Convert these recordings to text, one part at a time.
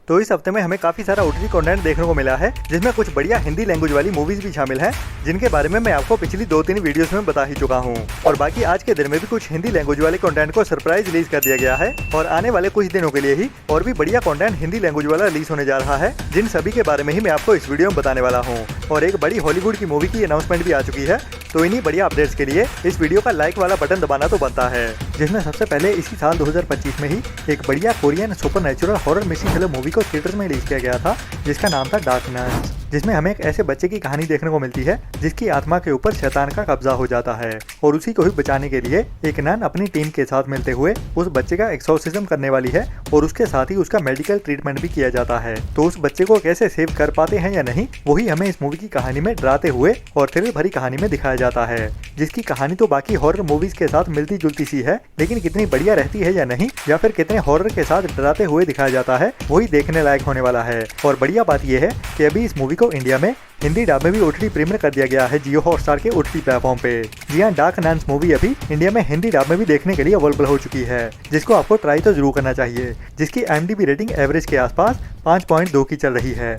तो इस हफ्ते में हमें काफी सारा ओटीटी कंटेंट देखने को मिला है, जिसमें कुछ बढ़िया हिंदी लैंग्वेज वाली मूवीज भी शामिल हैं, जिनके बारे में मैं आपको पिछली 2-3 वीडियोस में बता ही चुका हूं। और बाकी आज के दिन में भी कुछ हिंदी लैंग्वेज वाले कंटेंट को सरप्राइज रिलीज कर दिया गया है और आने वाले कुछ दिनों के लिए ही और भी बढ़िया कंटेंट हिंदी लैंग्वेज वाला रिलीज होने जा रहा है, जिन सभी के बारे में ही मैं आपको इस वीडियो में बताने वाला हूँ। और एक बड़ी हॉलीवुड की मूवी की अनाउंसमेंट भी आ चुकी है, तो इन्हीं बढ़िया अपडेट्स के लिए इस वीडियो का लाइक वाला बटन दबाना तो बनता है। जिसमें सबसे पहले इसी साल 2025 में ही एक बढ़िया Korean supernatural horror mystery thriller movie को थिएटर्स में रिलीज किया गया था, जिसका नाम था डार्क नन्स, जिसमें हमें एक ऐसे बच्चे की कहानी देखने को मिलती है जिसकी आत्मा के ऊपर शैतान का कब्जा हो जाता है और उसी को ही बचाने के लिए एक नन अपनी टीम के साथ मिलते हुए उस बच्चे का एक्सोर्सिज्म करने वाली है और उसके साथ ही उसका मेडिकल ट्रीटमेंट भी किया जाता है। तो उस बच्चे को कैसे सेव कर पाते हैं या नहीं, वही हमें इस मूवी की कहानी में डराते हुए और थ्रिल भरी कहानी में दिखाया जाता है, जिसकी कहानी तो बाकी हॉरर मूवीज के साथ मिलती जुलती सी है, लेकिन कितनी बढ़िया रहती है या नहीं, या फिर कितने हॉरर के साथ डराते हुए दिखाया जाता है, वही देखने लायक होने वाला है। और बढ़िया बात यह है कि अभी इस मूवी को इंडिया में हिंदी डब में भी ओटीटी प्रीमियर कर दिया गया है जियो हॉटस्टार के ओटीटी प्लेटफॉर्म पे। जी हाँ, डार्क नन्स मूवी अभी इंडिया में हिंदी डब में भी देखने के लिए अवेलेबल हो चुकी है, जिसको आपको ट्राई तो जरूर करना चाहिए, जिसकी IMDb रेटिंग एवरेज के आसपास 5.2 की चल रही है।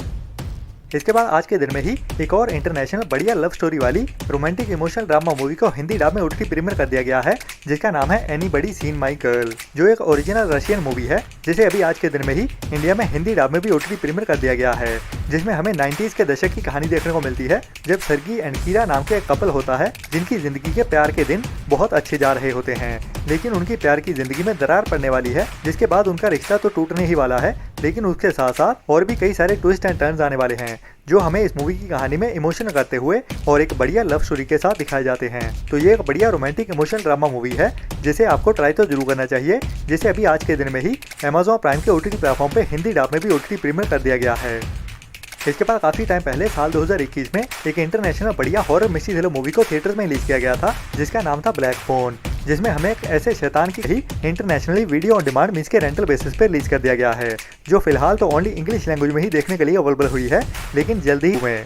इसके बाद आज के दिन में ही एक और इंटरनेशनल बढ़िया लव स्टोरी वाली रोमांटिक इमोशनल ड्रामा मूवी को हिंदी डब में ओटीटी प्रीमियर कर दिया गया है, जिसका नाम है एनीबडी सीन माई गर्ल, जो एक ओरिजिनल रशियन मूवी है, जिसे अभी आज के दिन में ही इंडिया में हिंदी डब में भी ओटीटी प्रीमियर कर दिया गया है। जिसमें हमें 90s के दशक की कहानी देखने को मिलती है, जब सर्गी एंड कीरा नाम के एक कपल होता है, जिनकी जिंदगी के प्यार के दिन बहुत अच्छे जा रहे होते हैं, लेकिन उनकी प्यार की जिंदगी में दरार पड़ने वाली है, जिसके बाद उनका रिश्ता तो टूटने ही वाला है, लेकिन उसके साथ साथ और भी कई सारे ट्विस्ट एंड टर्न्स आने वाले हैं, जो हमें इस मूवी की कहानी में इमोशनल करते हुए और एक बढ़िया लव स्टोरी के साथ दिखाए जाते हैं। तो ये एक बढ़िया रोमांटिक इमोशनल ड्रामा मूवी है, जिसे आपको ट्राई तो जरूर करना चाहिए, जिसे अभी आज के दिन में ही Amazon प्राइम के ओटीटी प्लेटफॉर्म पे हिंदी डब में भी ओटीटी प्रीमियर कर दिया गया है। इसके बाद काफी टाइम पहले साल 2021 में एक इंटरनेशनल बढ़िया हॉरर मिस्ट्री थ्रिलर मूवी को थिएटर्स में रिलीज किया गया था, जिसका नाम था ब्लैक फोन, जिसमें हमें एक ऐसे शैतान की ही internationally video on demand means के रेंटल बेसिस पे रिलीज कर दिया गया है, जो फिलहाल तो ओनली इंग्लिश लैंग्वेज में ही देखने के लिए अवेलेबल हुई है, लेकिन जल्दी ही हुए।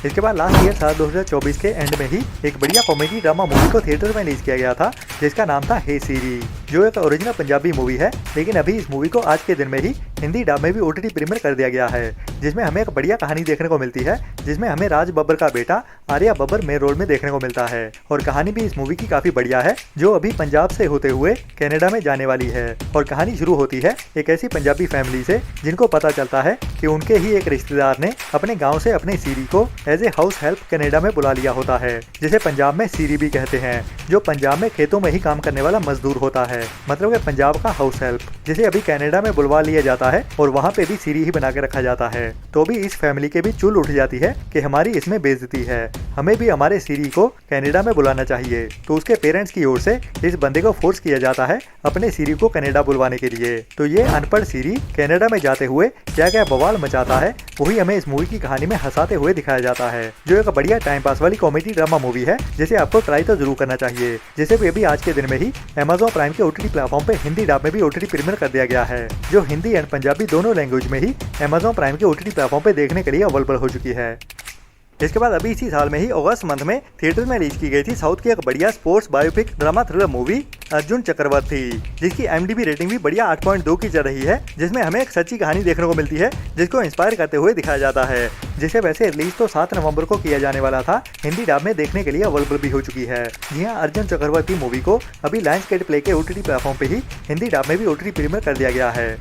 इसके बाद लास्ट ईयर साल 2024 के एंड में ही एक बढ़िया कॉमेडी ड्रामा मूवी को थिएटर में रिलीज किया गया था, जिसका नाम था हे सीरी, जो एक ओरिजिनल पंजाबी मूवी है, लेकिन अभी इस मूवी को आज के दिन में ही हिंदी डब में भी ओटीटी प्रीमियर कर दिया गया है, जिसमें हमें एक बढ़िया कहानी देखने को मिलती है, जिसमें हमें राज बब्बर का बेटा आर्या बब्बर मेन रोल में देखने को मिलता है। और कहानी भी इस मूवी की काफी बढ़िया है, जो अभी पंजाब से होते हुए कनाडा में जाने वाली है। और कहानी शुरू होती है एक ऐसी पंजाबी फैमिली से, जिनको पता चलता है कि उनके ही एक रिश्तेदार ने अपने गाँव से अपने सीरी को as a house help Canada में बुला लिया होता है, जिसे पंजाब में सीरी भी कहते हैं, जो पंजाब में खेतों में ही काम करने वाला मजदूर होता है, मतलब कि पंजाब का हाउस हेल्प, जिसे अभी कनाडा में बुलवा लिया जाता है और वहाँ पे भी सीरी ही बना के रखा जाता है। तो भी इस फैमिली के भी चुल उठ जाती है कि हमारी इसमें बेइज्जती है, हमें भी हमारे सीरी को कनाडा में बुलाना चाहिए। तो उसके पेरेंट्स की ओर से इस बंदे को फोर्स किया जाता है अपने सीरी को कनाडा बुलवाने के लिए। तो ये अनपढ़ सीरी कनाडा में जाते हुए क्या क्या बवाल मचाता है, वही हमें इस मूवी की कहानी में हंसाते हुए दिखाया जाता है, जो एक बढ़िया टाइम पास वाली कॉमेडी ड्रामा मूवी है, जिसे आपको ट्राई तो जरूर करना चाहिए, जिसे भी अभी आज के दिन में ही Amazon प्राइम के ओटीटी प्लेटफॉर्म पे हिंदी डब में भी ओटीटी प्रीमियर कर दिया गया है, जो हिंदी एंड पंजाबी दोनों लैंग्वेज में ही Amazon प्राइम के ओटीटी प्लेटफॉर्म पे देखने के लिए अवेलेबल हो चुकी है। इसके बाद अभी इसी साल में ही अगस्त मंथ में थिएटर में रिलीज की गई थी साउथ की एक बढ़िया sports biopic drama thriller movie Arjun Chakravarthy, जिसकी IMDb रेटिंग भी बढ़िया 8.2 की चल रही है, जिसमें हमें एक सच्ची कहानी देखने को मिलती है, जिसको इंस्पायर करते हुए दिखाया जाता है, जिसे वैसे रिलीज तो 7 नवंबर को किया जाने वाला था, हिंदी डब में देखने के लिए अवेलेबल भी हो चुकी है। जी हाँ, अर्जुन चक्रवर्ती मूवी को अभी लायंसगेट प्ले के ओटीटी प्लेटफॉर्म पे ही हिंदी डब में भी ओटीटी प्रीमियर कर दिया गया है।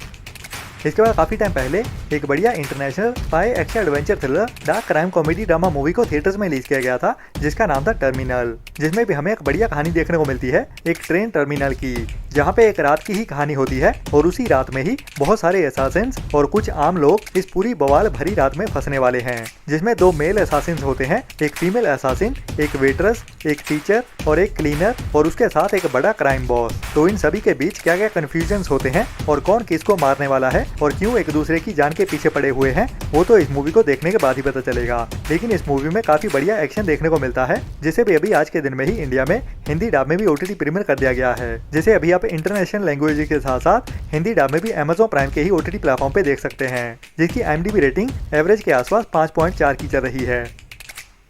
इसके बाद काफी टाइम पहले एक बढ़िया international spy action adventure thriller dark crime comedy drama movie को थिएटर्स में रिलीज किया गया था, जिसका नाम था टर्मिनल, जिसमें भी हमें एक बढ़िया कहानी देखने को मिलती है एक ट्रेन टर्मिनल की, जहाँ पे एक रात की ही कहानी होती है और उसी रात में ही बहुत सारे असासिन्स और कुछ आम लोग इस पूरी बवाल भरी रात में फंसने वाले हैं, जिसमें 2 मेल असासिन्स होते हैं, एक फीमेल असासिन, एक वेटरस, एक टीचर और एक क्लीनर, और उसके साथ एक बड़ा क्राइम बॉस। तो इन सभी के बीच क्या क्या कंफ्यूजन होते हैं और कौन किसको मारने वाला है और क्यों एक दूसरे की जान के पीछे पड़े हुए हैं, वो तो इस मूवी को देखने के बाद ही पता चलेगा। लेकिन इस मूवी में काफी बढ़िया एक्शन देखने को मिलता है, जिसे भी अभी आज के दिन में ही इंडिया में हिंदी डब में भी ओटीटी प्रीमियर कर दिया गया है, जिसे अभी आप इंटरनेशनल लैंग्वेज के साथ साथ हिंदी डब में भी Amazon प्राइम के ही ओटीटी प्लेटफॉर्म पे देख सकते हैं, जिसकी IMDb रेटिंग एवरेज के आसपास 5.4 की चल रही है।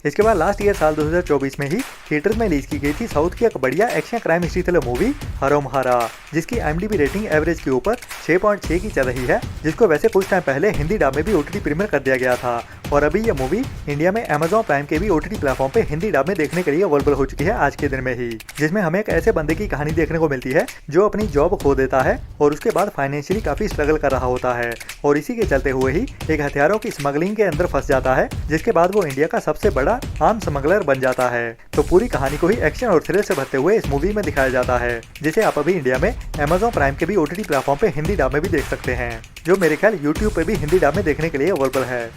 इसके बाद लास्ट ईयर साल 2024 में ही थिएटर्स में रिलीज की गई थी साउथ की एक बढ़िया action crime history thriller movie Harom Hara, जिसकी IMDb रेटिंग एवरेज के ऊपर 6.6 की चल रही है, जिसको वैसे कुछ टाइम पहले हिंदी डब में भी OTT प्रीमियर कर दिया गया था और अभी यह मूवी इंडिया में Amazon प्राइम के भी OTT प्लेटफॉर्म पे हिंदी डब में देखने के लिए अवेलेबल हो चुकी है आज के दिन में ही, जिसमें हमें एक ऐसे बंदे की कहानी देखने को मिलती है जो अपनी जॉब खो देता है और उसके बाद फाइनेंशियली काफी स्ट्रगल कर रहा होता है और इसी के चलते हुए ही एक हथियारों की स्मगलिंग के अंदर फंस जाता है, जिसके बाद वो इंडिया का सबसे बड़ा आर्म स्मगलर बन जाता है। तो पूरी कहानी को ही एक्शन और थ्रिल से भरते हुए इस मूवी में दिखाया जाता है, जिसे आप अभी इंडिया में Amazon प्राइम के भी OTT प्लेटफॉर्म पे हिंदी डब में भी देख सकते हैं, जो मेरे ख्याल YouTube पे भी हिंदी डब में देखने के लिए अवेलेबल है।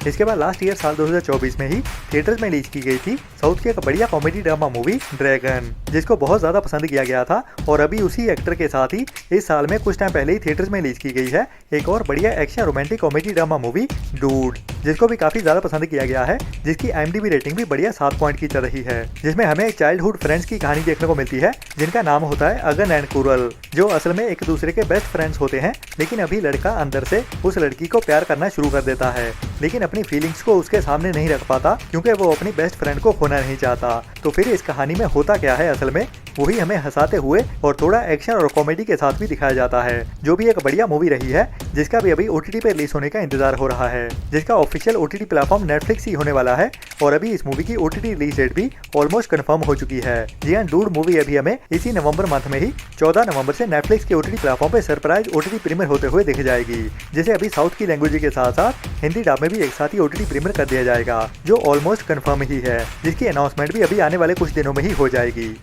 इसके बाद लास्ट ईयर साल 2024 में ही थिएटर्स में रिलीज की गई थी साउथ की एक बढ़िया कॉमेडी ड्रामा मूवी ड्रैगन, जिसको बहुत ज्यादा पसंद किया गया था और अभी उसी एक्टर के साथ ही इस साल में कुछ टाइम पहले ही थिएटर्स में रिलीज की गई है एक और बढ़िया action romantic comedy drama movie dude, जिसको भी काफी ज्यादा पसंद किया गया है, जिसकी IMDb रेटिंग भी बढ़िया 7 पॉइंट की चल रही है, जिसमें हमें एक चाइल्डहुड फ्रेंड्स की कहानी देखने को मिलती है जिनका नाम होता है अगन एंड कुरल, जो असल में एक दूसरे के बेस्ट फ्रेंड्स होते हैं, लेकिन अभी लड़का अंदर से उस लड़की को प्यार करना शुरू कर देता है, लेकिन अपनी फीलिंग्स को उसके सामने नहीं रख पाता क्योंकि वो अपनी बेस्ट फ्रेंड को खोना नहीं चाहता। तो फिर इस कहानी में होता क्या है, असल में वही हमें हंसाते हुए और थोड़ा एक्शन और कॉमेडी के साथ भी दिखाया जाता है, जो भी एक बढ़िया मूवी रही है, जिसका भी अभी OTT पे रिलीज होने का इंतजार हो रहा है, जिसका ऑफिशियल OTT प्लेटफॉर्म नेटफ्लिक्स ही होने वाला है और अभी इस मूवी की OTT रिलीज डेट भी ऑलमोस्ट कंफर्म हो चुकी है। जी हाँ, डूड मूवी अभी हमें इसी नवंबर मंथ में ही 14 नवंबर से नेटफ्लिक्स के OTT प्लेटफॉर्म पे सरप्राइज OTT प्रीमियर होते हुए दिख जाएगी, जिसे अभी साउथ की लैंग्वेज के साथ साथ हिंदी डब में भी एक साथ ही OTT प्रीमियर कर दिया जाएगा, जो ऑलमोस्ट कंफर्म ही है, जिसकी अनाउंसमेंट भी अभी आने वाले कुछ दिनों में ही हो जाएगी।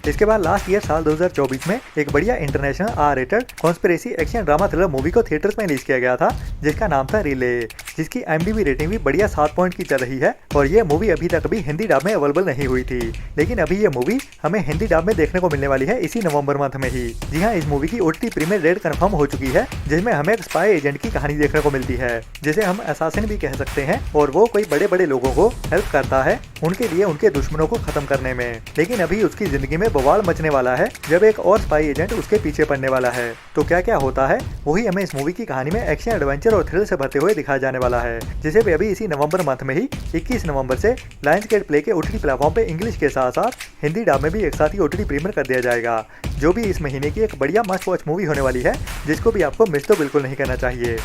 इसके बाद लास्ट ईयर साल 2024 में एक बढ़िया international R rated conspiracy action drama thriller movie को थिएटर्स में रिलीज किया गया था, जिसका नाम था रिले, जिसकी IMDb रेटिंग भी बढ़िया 7 पॉइंट की चल रही है और ये मूवी अभी तक भी हिंदी डब में अवेलेबल नहीं हुई थी, लेकिन अभी ये मूवी हमें हिंदी डब में देखने को मिलने वाली है इसी नवंबर मंथ में ही। जी हाँ, इस मूवी की OTT प्रीमियर डेट कंफर्म हो चुकी है, जिसमें हमें एक स्पाई एजेंट की कहानी देखने को मिलती है, जिसे हम असासिन भी कह सकते हैं, और वो कोई बड़े बड़े लोगों को हेल्प करता है उनके लिए उनके दुश्मनों को खत्म करने में, लेकिन अभी उसकी जिंदगी में बवाल मचने वाला है जब एक और स्पाई एजेंट उसके पीछे पड़ने वाला है। तो क्या क्या होता है वही हमें इस मूवी की कहानी में एक्शन एडवेंचर और थ्रिल से भरते हुए दिखाया जाने वाला है, जिसे भी अभी इसी नवंबर मंथ में ही 21 नवंबर से लायंसगेट प्ले के OTT प्लेटफॉर्म पे इंग्लिश के साथ साथ हिंदी डब में भी एक साथ ही OTT प्रीमियर कर दिया जाएगा, जो भी इस महीने की एक बढ़िया मस्ट वॉच मूवी होने वाली है, जिसको भी आपको मिस तो बिल्कुल नहीं करना चाहिए।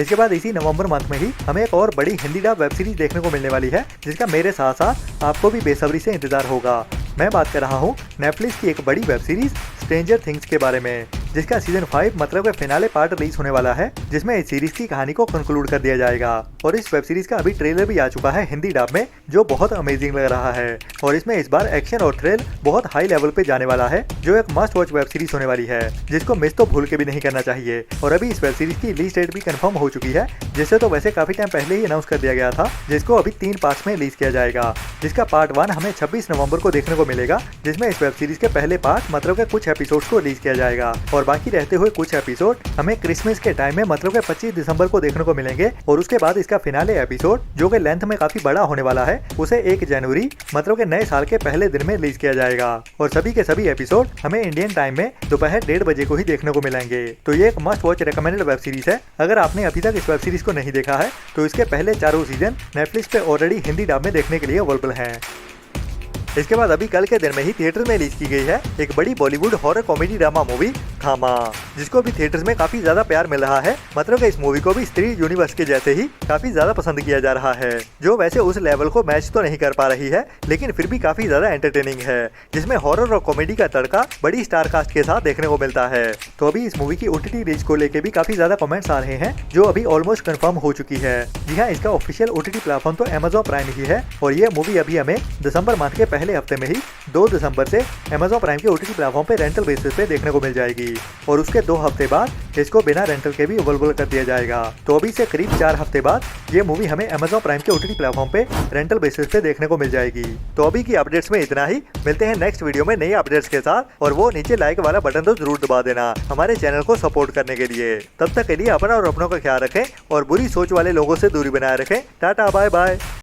इसके बाद इसी नवंबर मंथ में ही हमें एक और बड़ी हिंदी डब वेब सीरीज देखने को मिलने वाली है, जिसका मेरे साथ साथ आपको भी बेसब्री से इंतजार होगा। मैं बात कर रहा हूँ नेटफ्लिक्स की एक बड़ी वेब सीरीज स्ट्रेंजर थिंग्स के बारे में, जिसका सीजन 5 मतलब के फिनाले पार्ट रिलीज होने वाला है, जिसमें इस सीरीज की कहानी को कंक्लूड कर दिया जाएगा और इस वेब सीरीज का अभी ट्रेलर भी आ चुका है हिंदी डब में, जो बहुत अमेजिंग लग रहा है और इसमें इस बार एक्शन और थ्रिल बहुत हाई लेवल पे जाने वाला है, जो एक मस्ट वॉच वेब सीरीज होने वाली है, जिसको मिस तो भूल के भी नहीं करना चाहिए। और अभी इस वेब सीरीज की रिलीज डेट भी कंफर्म हो चुकी है, जिसे तो वैसे काफी टाइम पहले ही अनाउंस कर दिया गया था, जिसको अभी 3 पार्ट्स में रिलीज किया जाएगा, जिसका पार्ट 1 हमें 26 नवंबर को देखने को मिलेगा, जिसमें इस वेब सीरीज के पहले पार्ट मतलब के कुछ एपिसोड्स को रिलीज किया जाएगा और बाकी रहते हुए कुछ एपिसोड हमें क्रिसमस के टाइम में मतलब के 25 दिसंबर को देखने को मिलेंगे और उसके बाद इसका फिनाले एपिसोड, जो कि लेंथ में काफी बड़ा होने वाला है, उसे 1 जनवरी मतलब के नए साल के पहले दिन में रिलीज किया जाएगा और सभी के सभी एपिसोड हमें इंडियन टाइम में दोपहर 1:30 बजे को ही देखने को मिलेंगे। तो ये एक must watch recommended web series है। अगर आपने अभी तक इस वेब सीरीज को नहीं देखा है तो इसके पहले 4 सीजन नेटफ्लिक्स पे ऑलरेडी हिंदी डब में देखने के लिए अवेलेबल हैं। इसके बाद अभी कल के दिन में ही थिएटर में रिलीज की गई है एक बड़ी Bollywood horror comedy drama movie थामा, जिसको भी थिएटर्स में काफी ज्यादा प्यार मिल रहा है। मतलब कि इस मूवी को भी स्त्री यूनिवर्स के जैसे ही काफी ज्यादा पसंद किया जा रहा है, जो वैसे उस लेवल को मैच तो नहीं कर पा रही है, लेकिन फिर भी काफी ज्यादा एंटरटेनिंग है, जिसमें हॉरर और कॉमेडी का तड़का बड़ी स्टार कास्ट के साथ देखने को मिलता है। तो अभी इस मूवी की OTT रिलीज को लेकर भी काफी ज्यादा कमेंट्स आ रहे हैं, जो अभी ऑलमोस्ट कंफर्म हो चुकी है। जी हाँ, इसका ऑफिशियल OTT प्लेटफॉर्म तो Amazon प्राइम ही है और ये मूवी अभी हमें दिसंबर मंथ के पहले हफ्ते में ही 2 दिसंबर से Amazon प्राइम के OTT प्लेटफॉर्म पे रेंटल बेसिस पे देखने को मिल जाएगी और उसके 2 हफ्ते बाद इसको बिना रेंटल के भी अवेलेबल कर दिया जाएगा। तो अभी से करीब 4 हफ्ते बाद ये मूवी हमें Amazon प्राइम के OTT प्लेटफॉर्म पे रेंटल बेसिस पे देखने को मिल जाएगी। तो अभी की अपडेट्स में इतना ही, मिलते हैं नेक्स्ट वीडियो में नई अपडेट्स के साथ और वो नीचे लाइक वाला बटन तो जरूर दबा देना हमारे चैनल को सपोर्ट करने के लिए। तब तक के लिए अपना और अपनों का ख्याल रखें और बुरी सोच वाले लोगों से दूरी बनाए रखें। Tata bye bye.